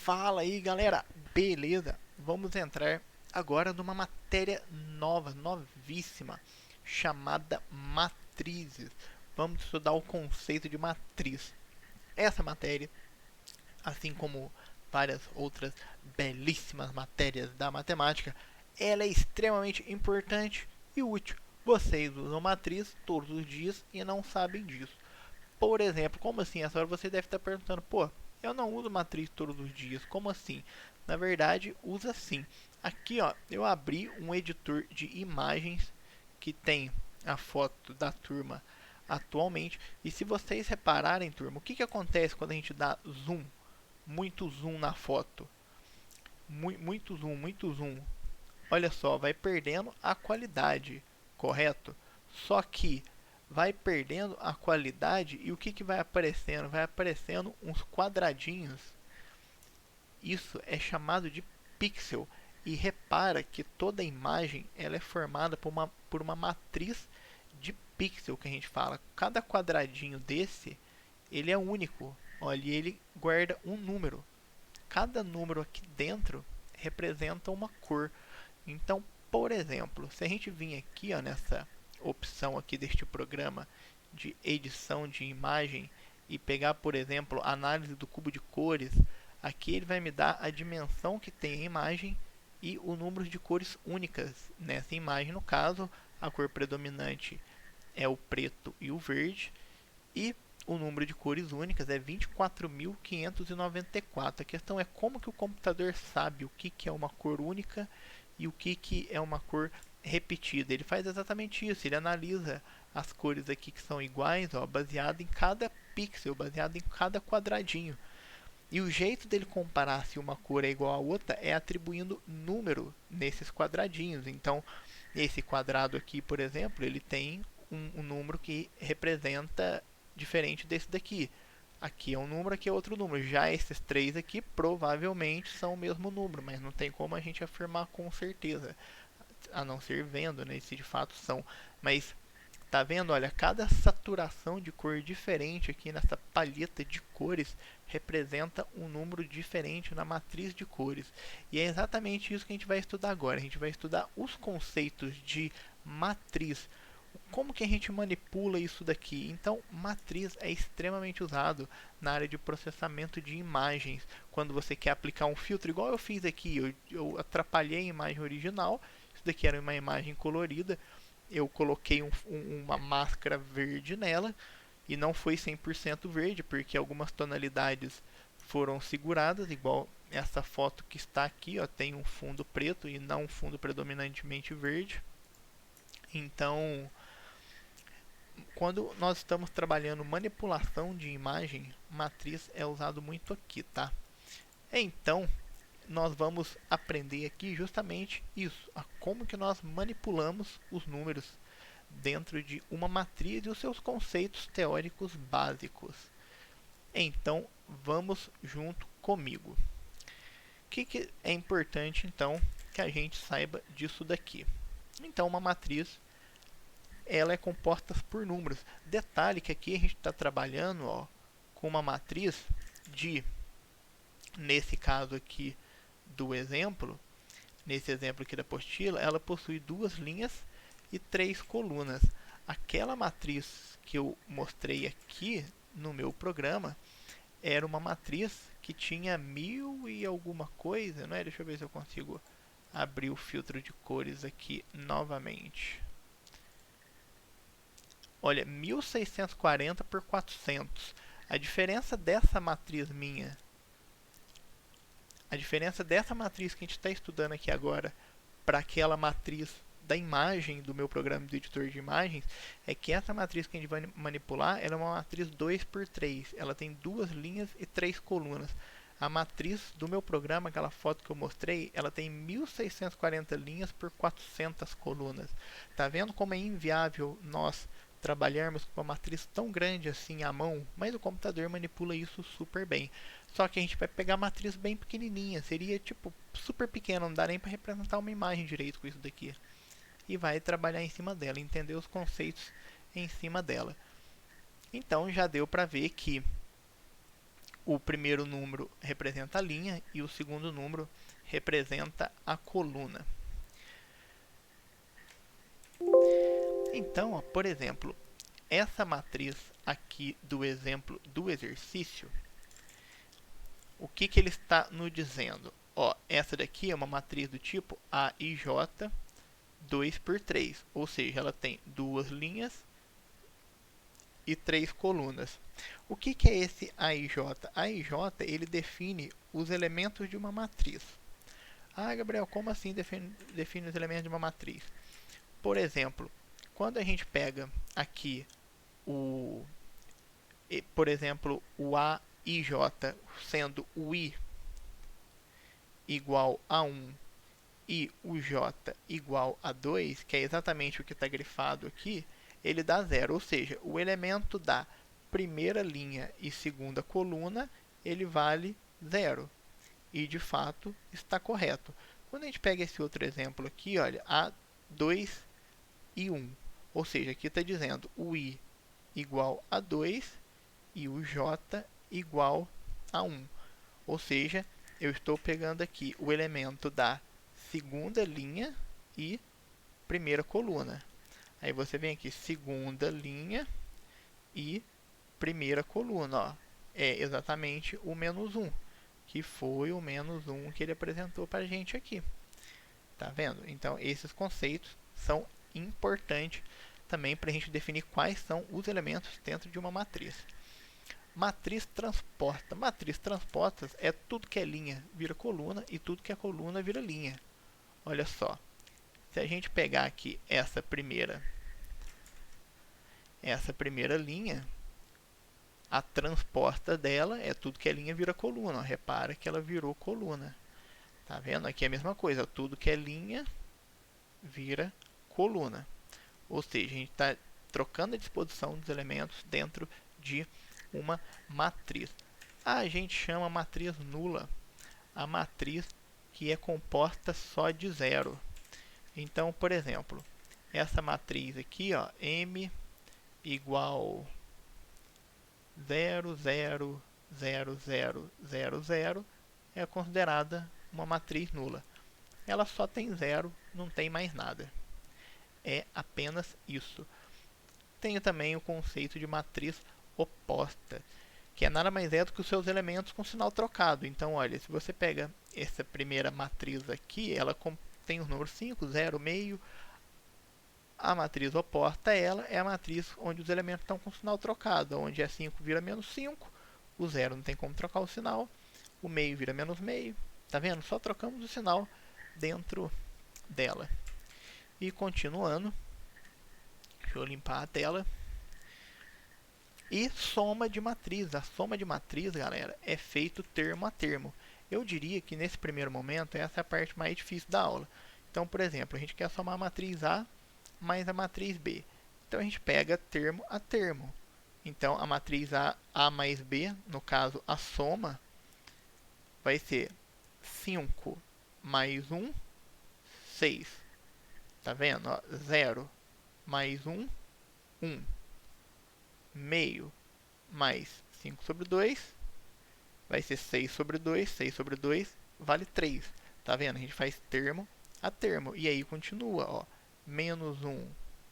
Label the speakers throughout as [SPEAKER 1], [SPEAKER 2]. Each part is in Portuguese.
[SPEAKER 1] Fala aí, galera. Beleza? Vamos entrar agora numa matéria nova, novíssima, chamada matrizes. Vamos estudar o conceito de matriz. Essa matéria, assim como várias outras belíssimas matérias da matemática, ela é extremamente importante e útil. Vocês usam matriz todos os dias e não sabem disso. Por exemplo, como assim? Essa hora você deve estar perguntando, pô, eu não uso matriz todos os dias, como assim? Na verdade, usa sim. Aqui, ó, eu abri um editor de imagens que tem a foto da turma atualmente. E se vocês repararem, turma, o que acontece quando a gente dá zoom? Muito zoom na foto. Muito zoom, muito zoom. Olha só, vai perdendo a qualidade, correto? Só que vai perdendo a qualidade e o que vai aparecendo? Vai aparecendo uns quadradinhos. Isso é chamado de pixel. E repara que toda imagem ela é formada por uma matriz de pixel que a gente fala. Cada quadradinho desse ele é único. Olha, ele guarda um número. Cada número aqui dentro representa uma cor. Então, por exemplo, se a gente vir aqui ó, nessa opção aqui deste programa de edição de imagem e pegar, por exemplo, análise do cubo de cores, aqui ele vai me dar a dimensão que tem a imagem e o número de cores únicas nessa imagem. No caso, a cor predominante é o preto e o verde e o número de cores únicas é 24.594. A questão é como que o computador sabe o que é uma cor única e o que é uma cor repetida. Ele faz exatamente isso, ele analisa as cores aqui que são iguais, ó, baseado em cada pixel, baseado em cada quadradinho. E o jeito dele comparar se uma cor é igual a outra é atribuindo número nesses quadradinhos. Então, esse quadrado aqui, por exemplo, ele tem um número que representa diferente desse daqui. Aqui é um número, aqui é outro número. Já esses três aqui provavelmente são o mesmo número, mas não tem como a gente afirmar com certeza, a não ser vendo, né, se de fato são. Mas tá vendo? Olha, cada saturação de cor diferente aqui nessa palheta de cores representa um número diferente na matriz de cores. E é exatamente isso que a gente vai estudar agora. A gente vai estudar os conceitos de matriz. Como que a gente manipula isso daqui? Então, matriz é extremamente usado na área de processamento de imagens. Quando você quer aplicar um filtro, igual eu fiz aqui, eu atrapalhei a imagem original. Isso daqui era uma imagem colorida. Eu coloquei uma máscara verde nela e não foi 100% verde, porque algumas tonalidades foram seguradas, igual essa foto que está aqui, ó, tem um fundo preto e não um fundo predominantemente verde. Então, quando nós estamos trabalhando manipulação de imagem, matriz é usado muito aqui, tá? Então, nós vamos aprender aqui justamente isso, a como que nós manipulamos os números dentro de uma matriz e os seus conceitos teóricos básicos. Então, vamos junto comigo. O que é importante, então, que a gente saiba disso daqui? Então, uma matriz ela é composta por números. Detalhe que aqui a gente está trabalhando ó, com uma matriz de, nesse caso aqui do exemplo, nesse exemplo aqui da apostila, ela possui duas linhas e três colunas. Aquela matriz que eu mostrei aqui no meu programa era uma matriz que tinha 1000 e alguma coisa, não é? Deixa eu ver se eu consigo abrir o filtro de cores aqui novamente. Olha, 1640 por 400. A diferença dessa matriz minha, a diferença dessa matriz que a gente está estudando aqui agora para aquela matriz da imagem do meu programa de editor de imagens é que essa matriz que a gente vai manipular ela é uma matriz 2x3. Ela tem duas linhas e três colunas. A matriz do meu programa, aquela foto que eu mostrei, ela tem 1640 linhas por 400 colunas. Tá vendo como é inviável nós trabalharmos com uma matriz tão grande assim à mão, mas o computador manipula isso super bem. Só que a gente vai pegar a matriz bem pequenininha, seria tipo super pequena, não dá nem para representar uma imagem direito com isso daqui. E vai trabalhar em cima dela, entender os conceitos em cima dela. Então já deu para ver que o primeiro número representa a linha e o segundo número representa a coluna. Então, ó, por exemplo, essa matriz aqui do exemplo do exercício, o que ele está nos dizendo? Ó, essa daqui é uma matriz do tipo AIJ 2 por 3, ou seja, ela tem duas linhas e três colunas. O que é esse AIJ? AIJ ele define os elementos de uma matriz. Ah, Gabriel, como assim define os elementos de uma matriz? Por exemplo, quando a gente pega aqui por exemplo, o AIJ sendo o I igual a 1 e o J igual a 2, que é exatamente o que está grifado aqui, ele dá zero, ou seja, o elemento da primeira linha e segunda coluna, ele vale zero. E, de fato, está correto. Quando a gente pega esse outro exemplo aqui, olha, A2 e 1, ou seja, aqui está dizendo o I igual a 2 e o J igual a 1. Ou seja, eu estou pegando aqui o elemento da segunda linha e primeira coluna. Aí você vem aqui, segunda linha e primeira coluna. Ó. É exatamente o menos 1, que foi o menos 1 que ele apresentou para a gente aqui. Tá vendo? Então, esses conceitos são importantes também para a gente definir quais são os elementos dentro de uma matriz. Matriz transposta. Matriz transposta é tudo que é linha vira coluna e tudo que é coluna vira linha. Olha só. Se a gente pegar aqui essa primeira linha, a transposta dela é tudo que é linha vira coluna. Ó, repara que ela virou coluna. Tá vendo? Aqui é a mesma coisa. Tudo que é linha vira coluna. Ou seja, a gente está trocando a disposição dos elementos dentro de uma matriz. A gente chama matriz nula a matriz que é composta só de zero. Então, por exemplo, essa matriz aqui, ó, M igual 0, 0, 0, 0, 0, 0, é considerada uma matriz nula. Ela só tem zero, não tem mais nada. É apenas isso. Tenho também o conceito de matriz oposta, que é nada mais é do que os seus elementos com sinal trocado. Então, olha, se você pega essa primeira matriz aqui, ela tem os números 5, 0, meio. A matriz oposta a ela é a matriz onde os elementos estão com sinal trocado, onde é 5 vira menos 5, o 0 não tem como trocar o sinal, o meio vira menos meio. Tá vendo? Só trocamos o sinal dentro dela. E continuando, deixa eu limpar a tela. E soma de matriz. A soma de matriz, galera, é feito termo a termo. Eu diria que nesse primeiro momento essa é a parte mais difícil da aula. Então, por exemplo, a gente quer somar a matriz A mais a matriz B. Então a gente pega termo a termo. Então a matriz A mais B, no caso a soma, vai ser 5 mais 1, 6. Tá vendo? Ó, 0 mais 1, 1. Meio mais 5 sobre 2 vai ser 6 sobre 2. 6 sobre 2 vale 3. Tá vendo? A gente faz termo a termo. E aí continua, ó. Menos 1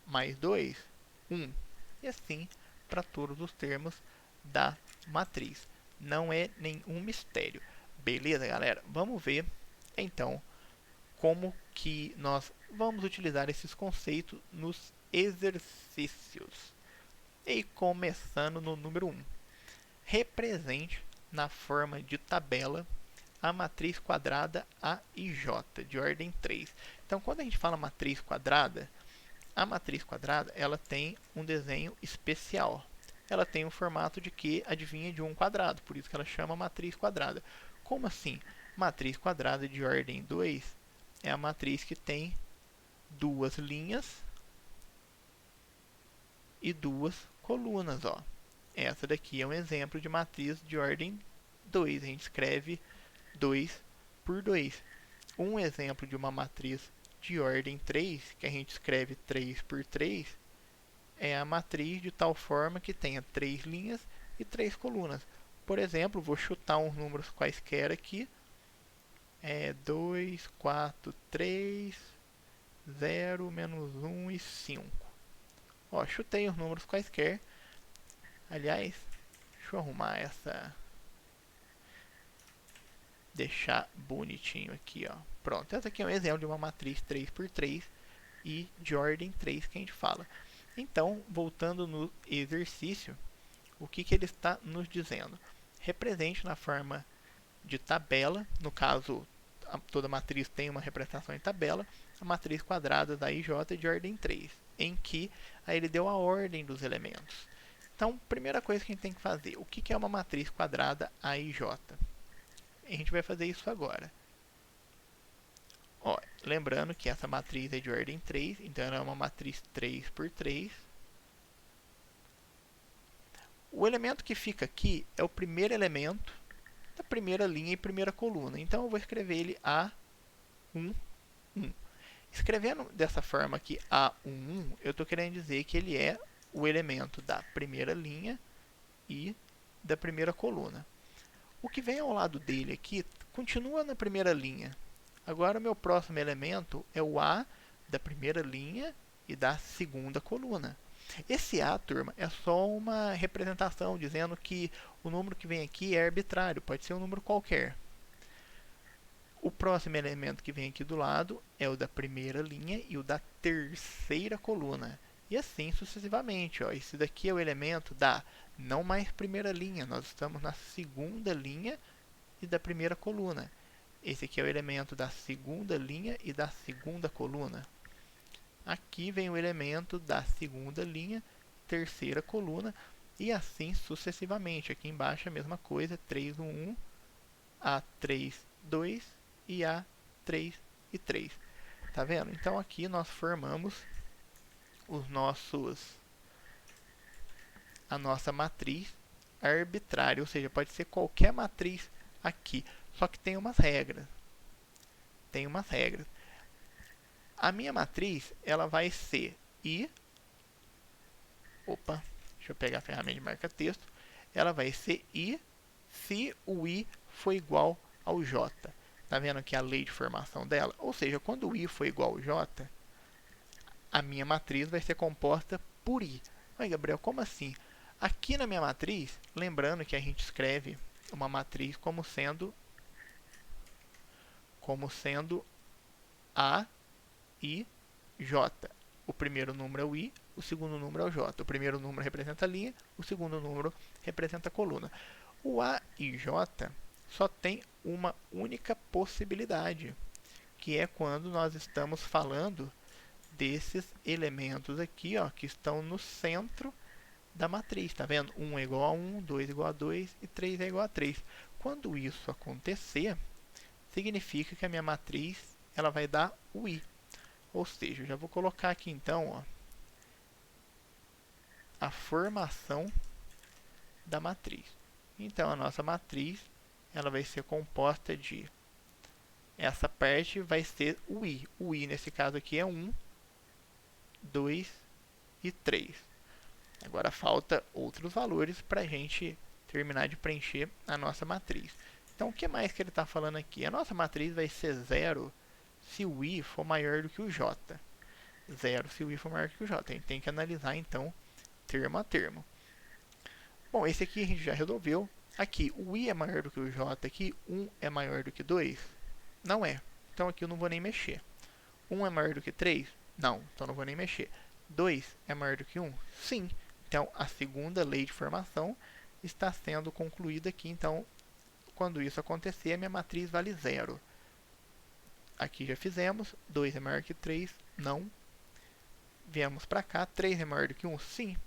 [SPEAKER 1] mais 2, 1. E assim para todos os termos da matriz. Não é nenhum mistério. Beleza, galera? Vamos ver, então, como que nós vamos utilizar esses conceitos nos exercícios. E começando no número 1. Represente na forma de tabela a matriz quadrada AIJ, de ordem 3. Então, quando a gente fala matriz quadrada, a matriz quadrada ela tem um desenho especial. Ela tem um formato de que adivinha de 1 quadrado, por isso que ela chama matriz quadrada. Como assim? Matriz quadrada de ordem 2 é a matriz que tem duas linhas e duas colunas. Ó. Essa daqui é um exemplo de matriz de ordem 2. A gente escreve 2 por 2. Um exemplo de uma matriz de ordem 3, que a gente escreve 3 por 3, é a matriz de tal forma que tenha 3 linhas e 3 colunas. Por exemplo, vou chutar uns números quaisquer aqui. 2, 4, 3, 0, menos 1 e 5. Ó, chutei os números quaisquer. Aliás, deixa eu arrumar essa... Deixar bonitinho aqui, ó. Pronto, essa aqui é um exemplo de uma matriz 3x3 e de ordem 3 que a gente fala. Então, voltando no exercício, o que ele está nos dizendo? Represente na forma de tabela, no caso, toda matriz tem uma representação em tabela, a matriz quadrada da IJ de ordem 3, em que aí ele deu a ordem dos elementos. Então, primeira coisa que a gente tem que fazer, o que é uma matriz quadrada AIJ? A gente vai fazer isso agora. Ó, lembrando que essa matriz é de ordem 3, então ela é uma matriz 3x3. O elemento que fica aqui é o primeiro elemento da primeira linha e primeira coluna. Então eu vou escrever ele A11. Escrevendo dessa forma aqui A11, eu estou querendo dizer que ele é o elemento da primeira linha e da primeira coluna. O que vem ao lado dele aqui continua na primeira linha. Agora o meu próximo elemento é o A da primeira linha e da segunda coluna. Esse A, turma, é só uma representação dizendo que o número que vem aqui é arbitrário, pode ser um número qualquer. O próximo elemento que vem aqui do lado é o da primeira linha e o da terceira coluna. E assim sucessivamente. Ó. Esse daqui é o elemento da não mais primeira linha, nós estamos na segunda linha e da primeira coluna. Esse aqui é o elemento da segunda linha e da segunda coluna. Aqui vem o elemento da segunda linha, terceira coluna, e assim sucessivamente. Aqui embaixo a mesma coisa, 3, 1, 1, A3, 2 e A3 e 3. Tá vendo? Então aqui nós formamos a nossa matriz arbitrária, ou seja, pode ser qualquer matriz aqui, só que tem umas regras. A minha matriz, ela vai ser I, deixa eu pegar a ferramenta de marca-texto, ela vai ser I se o I for igual ao J. Tá vendo aqui a lei de formação dela? Ou seja, quando o I for igual ao J, a minha matriz vai ser composta por I. Mas, Gabriel, como assim? Aqui na minha matriz, lembrando que a gente escreve uma matriz como sendo A, I, J. O primeiro número é o I, o segundo número é o J. O primeiro número representa a linha, o segundo número representa a coluna. O A e J só tem uma única possibilidade, que é quando nós estamos falando desses elementos aqui, ó, que estão no centro da matriz, tá vendo? 1 é igual a 1, 2 é igual a 2 e 3 é igual a 3. Quando isso acontecer, significa que a minha matriz ela vai dar o I. Ou seja, eu já vou colocar aqui então, ó, a formação da matriz. Então a nossa matriz ela vai ser composta de, essa parte vai ser o I. O I nesse caso aqui é 1, 2 e 3. Agora falta outros valores para a gente terminar de preencher a nossa matriz. Então o que mais que ele está falando aqui? A nossa matriz vai ser 0 se o I for maior do que o J. 0 se o I for maior do que o J. A gente tem que analisar então termo a termo. Bom, esse aqui a gente já resolveu. Aqui, o I é maior do que o J, aqui 1 é maior do que 2? Não é. Então aqui eu não vou nem mexer. 1 é maior do que 3? Não, então não vou nem mexer. 2 é maior do que 1? Sim. Então a segunda lei de formação está sendo concluída aqui. Então, quando isso acontecer, a minha matriz vale 0. Aqui já fizemos. 2 é maior que 3? Não. Viemos para cá. 3 é maior do que 1? Sim.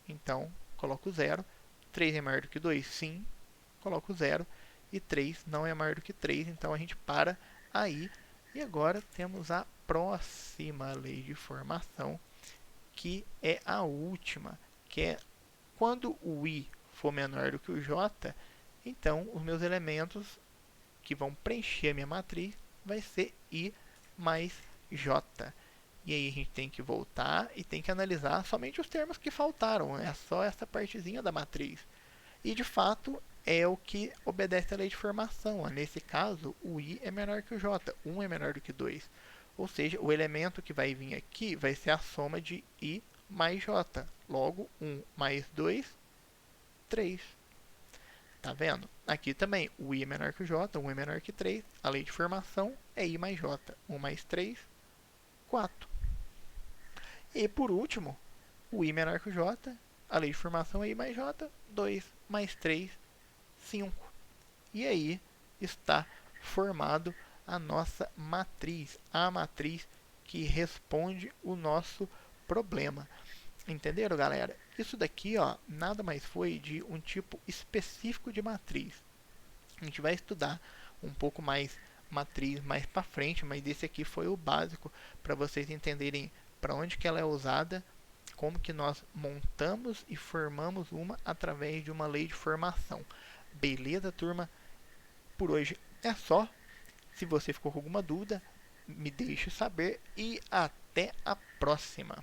[SPEAKER 1] Então, coloco 0. 3 é maior do que 2? Sim. Coloco 0. E 3 não é maior do que 3. Então, a gente para aí. E agora temos a próxima lei de formação, que é a última, que é quando o I for menor do que o J, então os meus elementos que vão preencher a minha matriz vai ser I mais J. E aí a gente tem que voltar e tem que analisar somente os termos que faltaram. É só essa partezinha da matriz. E de fato, é o que obedece à lei de formação. Nesse caso, o I é menor que o J. 1 é menor do que 2. Ou seja, o elemento que vai vir aqui vai ser a soma de I mais J. Logo, 1 mais 2, 3. Tá vendo? Aqui também, o I é menor que o J, 1 é menor que 3. A lei de formação é I mais J. 1 mais 3, 4. E por último, o I menor que o J, a lei de formação é I mais J, 2 mais 3, 5. E aí está formado a nossa matriz, a matriz que responde o nosso problema. Entenderam, galera? Isso daqui, ó, nada mais foi de um tipo específico de matriz. A gente vai estudar um pouco mais matriz mais para frente, mas esse aqui foi o básico para vocês entenderem para onde que ela é usada, como que nós montamos e formamos uma através de uma lei de formação. Beleza, turma? Por hoje é só. Se você ficou com alguma dúvida, me deixe saber e até a próxima.